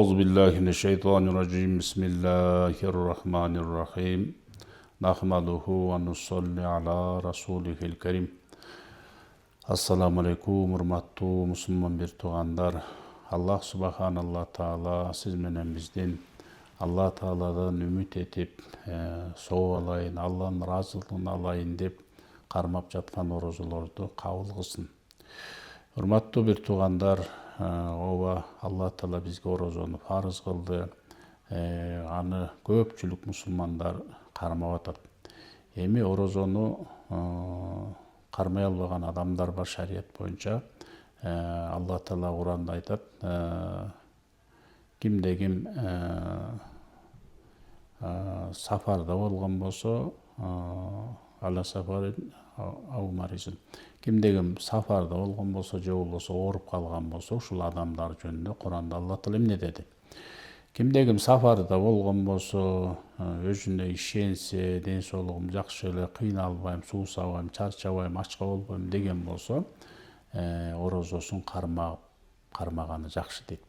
أعوذ بالله من الشيطان الرجيم بسم الله الرحمن الرحيم نحمده ونصلي على رسوله الكريم Ассаламу алейкум, урматтуу мусулман бир туугандар. Аллах субханалла таала сиз менен бизден Алла тааладан үмүт этип, соо алайын, Алланын ыраазылыгын алайын деп кармап жаткан орозолорду кабыл кылсын. Урматтуу бир туугандар, ооба Алла таала бизге орозону фарыз кылды. Аны көпчүлүк мусулмандар кармап атат. Эми орозону кармай албаган адамдар бар шарият боюнча. Алла таала Куранда айтат, кимде ким сафарда болгон болсо, ала сафарин ау маризин. Кимде ким сафарда болгон болсо, же болбосо ооруп калган болсо, ушул адамдар жөнүндө Куранда Алла таала эмне деди? Кимде ким сафарда болгон болсо, өзүнө ишенсе, ден соолугум жакшы эле, кыйналбайм, суусабайм, чарчабайм, ачка болбойм деген болсо, орозосун кармаганы жакшы дейт.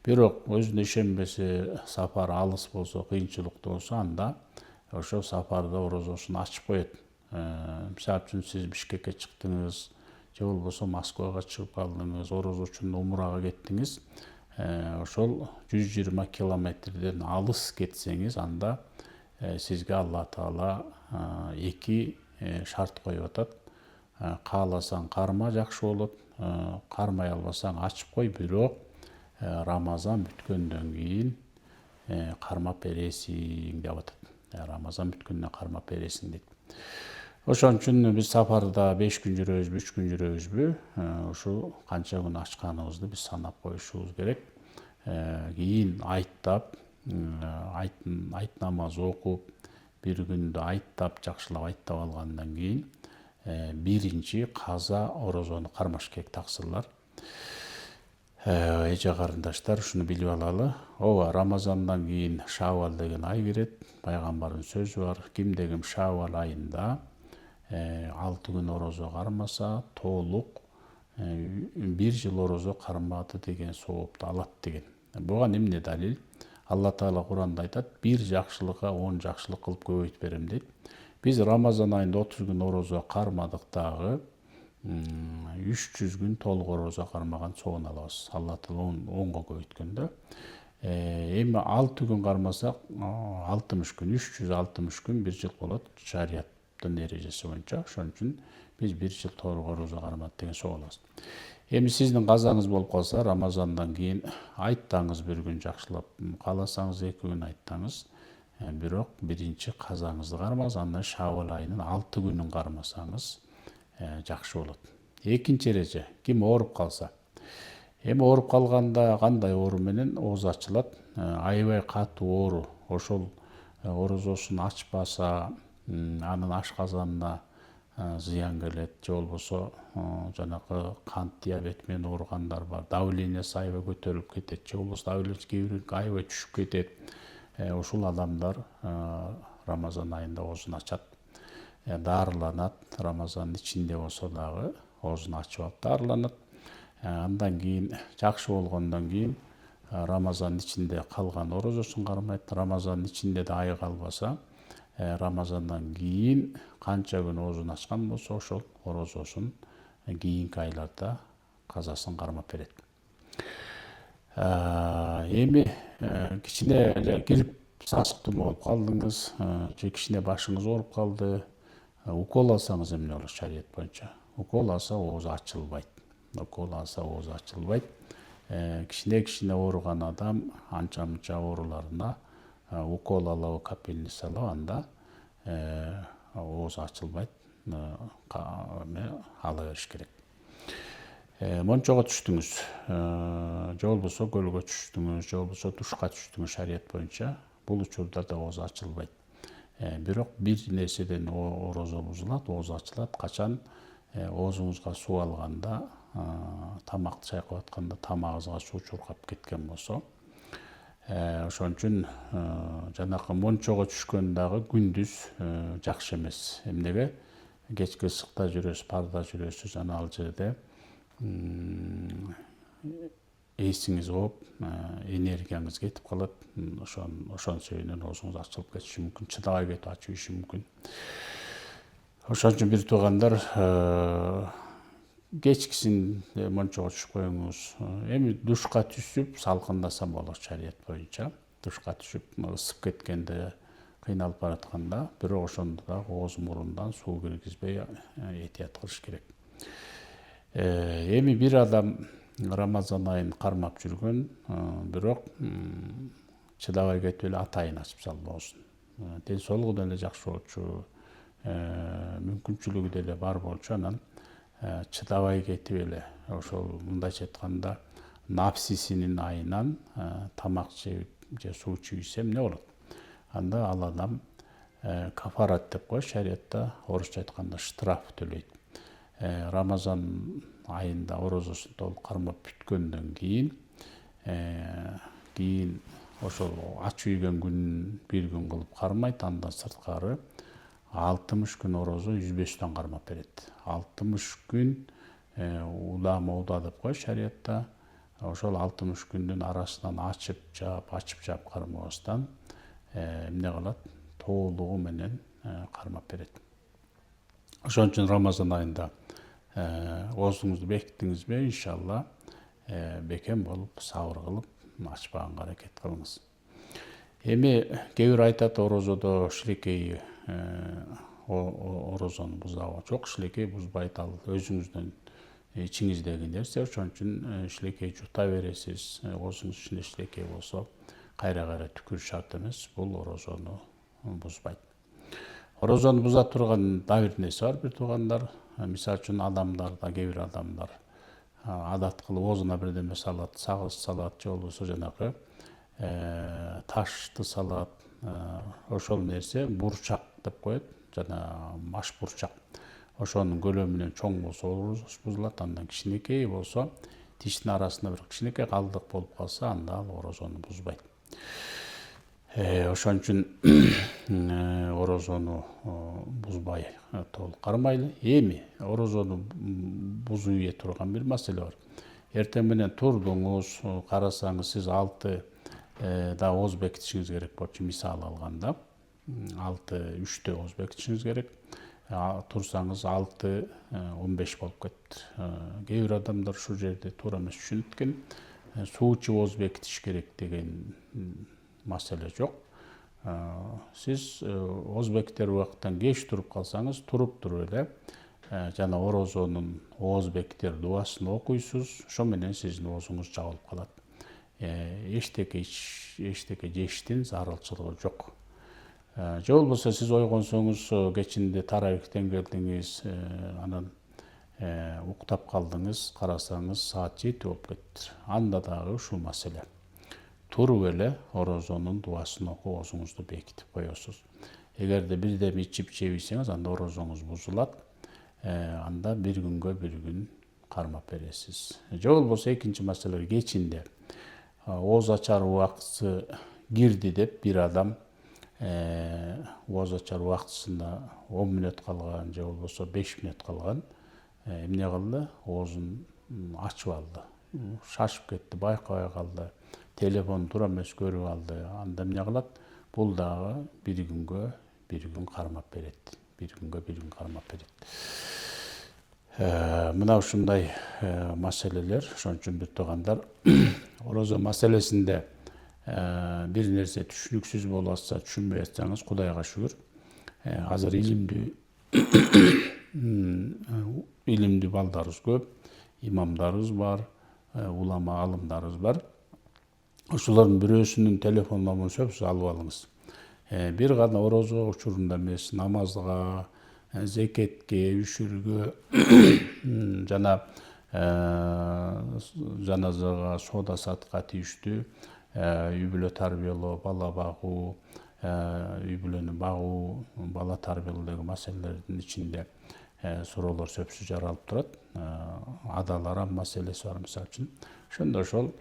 Бирок өзүнө ишенбесе, сафар алыс болсо, кыйынчылыктуу болсо, анда ошо сафарда орозосун ачып коет. Мисалы үчүн сиз Бишкекке чыктыңыз, же болбосо Москвага чыгып калдыңыз, орозо үчүн умрага кеттиңиз. Ошол 120 километрден алыс кетсеңиз, анда сизге Алла таала эки шарт коюп атат. Кааласаң карма, жакшы болот. Кармай албасаң ачып кой, бирок Рамазан бүткөндөн кийин кармап бересиң деп атат. Рамазан бүткөндөн кармап бересиң дейт. Ошон үчүн биз сафарда 5 күн жүрөбүзбү, 3 күн жүрөбүзбү, ушул канча күн ачканыбызды биз санап коюшубуз керек. Кийин айттап, айт намаз окуп, бир күндү айттап, жакшылап айттап алгандан кийин биринчи каза орозону кармаш керек, таксырлар. Эже карындаштар, ушуну билип алалы. Ооба, Рамазандан кийин Шавал деген ай кирет. Пайгамбардын сөзү бар. Кимде ким Шавал айында 6 күн орозо кармаса, толук 1 жыл орозо кармады деген соопту алат деген. Буга эмне далил? Алла таала Куранда айтат, бир жакшылыкка 10 жакшылык кылып көбөйтүп берем дейт. Биз Рамазан айында 30 күн орозо кармадык дагы 300 күн толук орозо кармаган соон алабыз. Алла таала 10го көбөйткөндө. Эми 6 күн кармасак 60 күн, 360 күн 1 жыл болот шарияттын эрежеси боюнча. Ошон үчүн биз 1 жыл толук орозо кармадык деген соо алабыз. Эми сиздин казаңыз болуп калса, Рамазандан кийин айттаңыз, 1 күн жакшылап, кааласаңыз 2 күн айттаңыз, бирок биринчи казаңызды кармаңыз, андан Шавал айынын 6 күнүн кармасаңыз жакшы болот. Экинчи эреже, ким ооруп калса. Эми ооруп калганда кандай оору менен? Ооз ачылат, аябай катуу оору. Ошол орозосун ачпаса, анын ашказанына зыян келет, же болбосо жанагы кант диабет менен ооругандар бар, давлениясы аябай көтөрүлүп кетет, же болбосо давлениясы кээ бирөө аябай түшүп кетет. Ушул адамдар Рамазан айында оозун ачат, дарыланат. Рамазандын ичинде болсо дагы оозун ачып алып дарыланат. Андан кийин жакшы болгондон кийин Рамазандын ичинде калган орозосун кармайт. Рамазандын ичинде да ай калбаса, Рамазандан кийин канча күн оозун ачкан болсо, ошол орозосун кийинки айларда казасын кармап берет. Эми кичине эле грипп сасыктуу болуп калдыңыз, же кичине башыңыз ооруп калды, укол алсаңыз эмне болот шарият боюнча? Укол алса ооз ачылбайт. Кичине ооруган адам анча-мынча ооруларына укол алабы, капельница салабы, анда ооз ачылбайт, ала бериш керек. Мончого түштүңүз, же болбосо көлгө түштүңүз, же болбосо душка түштүңүз шарият боюнча, бул учурда ооз ачылбайт. Бирок бир нерседен орозо бузулат, ооз ачылат. Качан оозуңузга суу алганда, тамакты чайкап атканда тамагыңызга суу чуркап кеткен болсо, ошон үчүн жанакы мончого түшкөн дагы күндүз жакшы эмес. Эмнеге? Кечки ысыкта жүрөсүз, парда жүрөсүз, жана ал жерде эсиңиз ооп, энергияңыз кетип калат. Ошон себебинен оозуңуз ачылып кетиши мүмкүн, чыдабай кетип ачыйышы мүмкүн. Ошон үчүн бир туугандар, кечкисин мончого түшүп коюңуз. Эми душка түшүп салкындаса болот шарият боюнча. Душка түшүп ысып кеткенде, кыйналып баратканда, бирок ошондо да ооз мурундан суу киргизбей этият кылыш керек. Эми бир адам Рамазан айын кармап жүргөн, бирок чыдабай кетип эле атайын ачып салды оозун. Ден соолугу деле жакшы болчу, мүмкүнчүлүгү деле бар болчу, анан чыдабай кетип эле ошол мындайча айтканда напсисинин айынан тамак жеп же суу ичип ийсе эмне болот? Анда ал адам кафарат деп коет шариятта, орусча айтканда штраф төлөйт. Рамазан айында орозосун толук кармап бүткөндөн кийин ошол ачып ийген күнүн бир күн кылып кармайт, андан сырткары 60 күн орозо үзбөстөн кармап берет. 60 күн удаа деп коет шариятта. Ошол 60 күндүн арасынан ачып жаап кармабастан эмне кылат? Толугу менен кармап берет. Ошон үчүн Рамазан айында оозуңузду бекиттиңизби, иншалла бекем болуп, сабыр кылып, ачпаганга аракет кылыңыз. Эми кээ бир айтат, орозодо шилекей орозону бузабы. Жок, шилекей бузбайт, ал өзүңүздүн ичиңиздеги нерсе. Ошон үчүн шилекей жута бересиз. Оозуңуз ичинде шилекей болсо, кайра түкүрүш шарт эмес. Бул орозону бузбайт. Орозону буза турган дагы бир нерсе бар, бир туугандар. Мисалы үчүн адамдарда, кээ бир адамдар адат кылып оозуна бирдеме салат, сагыз салат, же болбосо жанагы ташты салат. Ошол нерсе бурчак деп коет, жана маш бурчак. Ошонун көлөмүнөн чоң болсо орозосу бузулат, андан кичинекей болсо, тиштин арасында бир кичинекей калдык болуп калса, анда ал орозону бузбайт. Ошон үчүн орозону бузбай толук кармайлы. Эми орозону бузуй турган бир маселе бар. Эртең менен турдуңуз, карасаңыз сиз 6 да ооз бекитишиңиз керек болчу, мисалы алганда 6:3 ооз бекитишиңиз керек. Турсаңыз 6:15 болуп кетти. Кээ бир адамдар ушул жерде туура эмес түшүнүп экен. Суу ичип ооз бекитиш керек деген маселе жок. Сиз ооз бекитер убакыттан кеч туруп калсаңыз, туруп эле жана орозонун ооз бекитер дубасын окуйсуз, ошо менен сиздин оозуңуз жабылып калат. Эчтеке жештин зарылчылыгы жок. Же болбосо сиз ойгонсоңуз, кечинде таравихтен келдиңиз, анан уктап калдыңыз, карасаңыз саат 7 болуп кетти. Анда дагы ушул маселе. Туруп эле орозонун дубасын окуп оозуңузду бекитип коесуз. Эгерде бирдеме ичип жебейсеңиз, анда орозоңуз бузулат. Анда бир күн кармап бересиз. Же болбосо экинчи маселе, кечинде ооз ачар убактысы кирди деп бир адам ооз ачар убактысына 10 мүнөт калган, же болбосо 5 мүнөт калган, эмне кылды? Оозун ачып алды. Шашып кетти, байкабай калды. Телефон туура эмес көрүп алды. Анда эмне кылат? Бул дагы бир күнгө бир күн кармап берет. Мына ушундай маселелер. Ошон үчүн бир туугандар, орозо маселесинде бир нерсе түшүнүксүз болуп атса, түшүнбөй атсаңыз, Кудайга шүгүр. Азыр илимдүү балдарыбыз көп, имамдарыбыз бар, улама алымдарыбыз бар. Ошолордун бирөөсүнүн телефон номерин сөзсүз алып алыңыз. Бир гана орозо учурунда эмес, намазга, зекетке, үшүргө, жана жаназага, соода сатка тийиштүү үй бүлө тарбиялоо, бала багуу, үй бүлөнү багуу, бала тарбиялоо деген маселелердин ичинде суроолор сөзсүз жаралып турат. Адаларам маселеси бар, мисалы үчүн. Ошондо ошол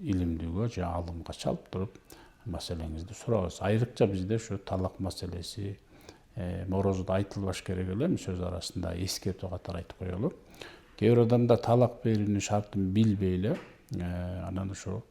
илимдүүгө же алымга чалып туруп маселеңизди сурабыз. Айрыкча бизде ушу талак маселеси орозодо айтылбаш керек эле, сөз арасында эскертүү катары айтып коелу. Кээ бир адамдар талак берүүнүн шартын билбей эле анан ошо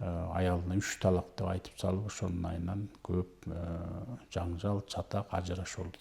аялына 3 талак деп айтып салып ошонун айынан көп жаңжал, чатак, ажырашуу болот.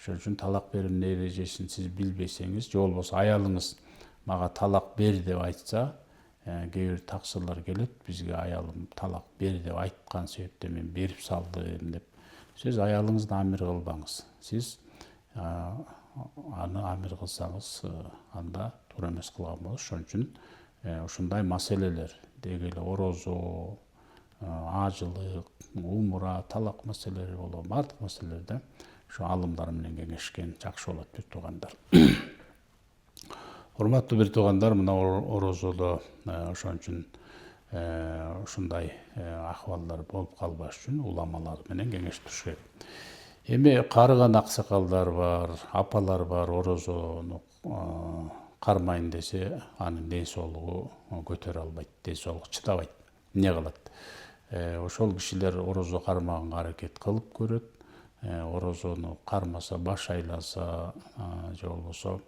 Ошон үчүн талак берүүнүн эрежесин сиз билбесеңиз, же болбосо аялыңыз мага талак бер деп айтса, кээ бир таксырлар келет, бизге аялым талак бер деп айткан себептен мен берип салдым деп. Сиз аялыңызды амир кылбаңыз. Сиз аны амир кылсаңыз, анда туура эмес кылган болосуз. Ошон үчүн ушундай маселелер, деги эле орозо, ажылык, умура, талак маселелери болобу, баардык маселелерде ушу алымдар менен кеңешкен жакшы болот, бир туугандар. Урматтуу бир туугандар, мына орозодо ошон үчүн ушундай акыбалдар болуп калбаш үчүн уламалар менен кеңешип туруш керек. Эми карыган аксакалдар бар, апалар бар, орозону кармайын десе, анын ден соолугу көтөрө албайт, ден соолугу чыдабайт. Эмне кылат? Ошол кишилер орозо кармаганга аракет кылып көрөт. Орозону кармаса, баш айласа, же болбосо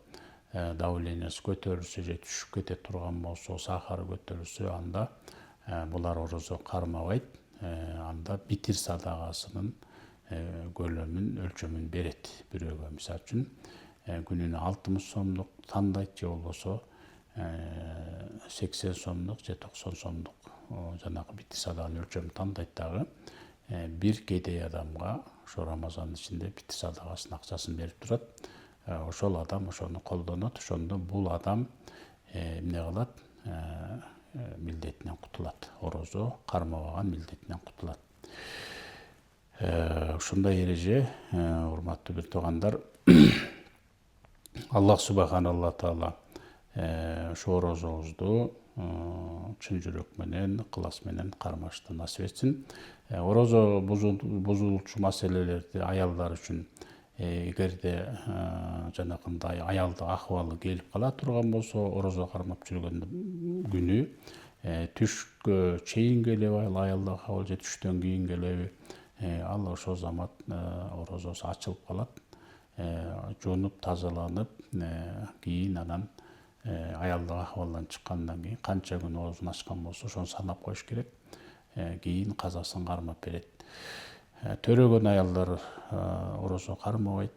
давлениясы көтөрүлсө же түшүп кете турган болсо, сахары көтөрүлсө, анда булар орозо кармабайт. Анда битир садагасынын көлөмүн, өлчөмүн берет бирөөгө. Мисалы үчүн күнүнө 60 сомдук тандайт, же болбосо 80 сомдук же 90 сомдук жанагы битир садаганын өлчөмүн тандайт дагы. Бир кедей адамга ошо Рамазандын ичинде битир садагасынын акчасын берип турат. Ошол адам ошону колдонот. Ошондо бул адам эмне кылат? Милдетинен кутулат. Орозо кармабаган милдетинен кутулат. Ушундай эреже, урматтуу бир туугандар, Аллах субханалла таала ошо орозобузду чын жүрөк менен, ыкылас менен кармашты насип этсин. Орозо бузулчу маселелерди аялдар үчүн эгерде жанакындай аялдык акыбалы келип кала турган болсо, орозо кармап жүргөн күнү түшкө чейин келеби, аялдык акыбал же түштөн кийин келеби, ал ошол замат орозосу ачылып калат. Жуунуп, тазаланып, кийин анан аялдык акыбалдан чыккандан кийин канча күн оозун ачкан болсо, ошону санап коюш керек. Кийин казасын кармап берет. Төрөгөн аялдар орозо кармабайт.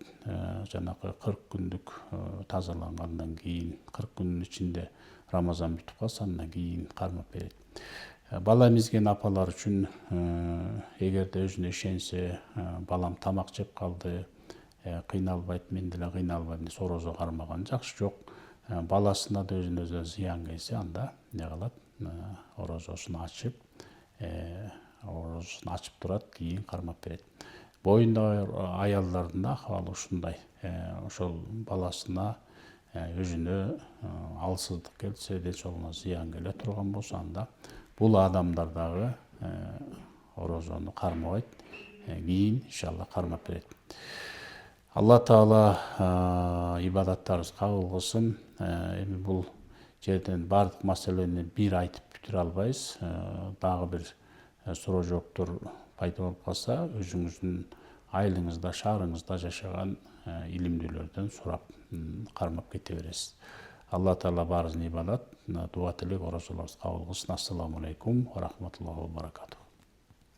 Жанагы 40 күндүк тазалангандан кийин, 40 күнүн ичинде Рамазан бүтүп калса, андан кийин кармап берет. Бала эмизген апалар үчүн эгерде өзүнө ишенсе, балам тамак жеп калды, кыйналбайт, мен деле кыйналбайм десе, орозо кармаган жакшы. Жок, баласына да өзүнө зыян келсе, анда эмне кылат? Орозосун ачып турат, кийин кармап берет. Боюндагы аялдардын да акыбалы ушундай. Ошол баласына, өзүнө алсыздык келсе, ден соолугуна зыян келе турган болсо, анда бул адамдар дагы орозону кармабайт, кийин иншалла кармап берет. Алла таала ибадаттарыбызды кабыл кылсын. Эми бул жерден баардык маселени бир айтып бүтүрө албайбыз. Дагы бир суроо жооптор пайда болуп калса, өзүңүздүн айылыңызда, шаарыңызда жашаган илимдүүлөрдөн сурап кармап кете бересиз. Алла таала баарыбыздын ибадат, дуа тилек, орозолорубузду кабыл кылсын. Ассаламу алейкум ва рахматуллахи ва баракатух.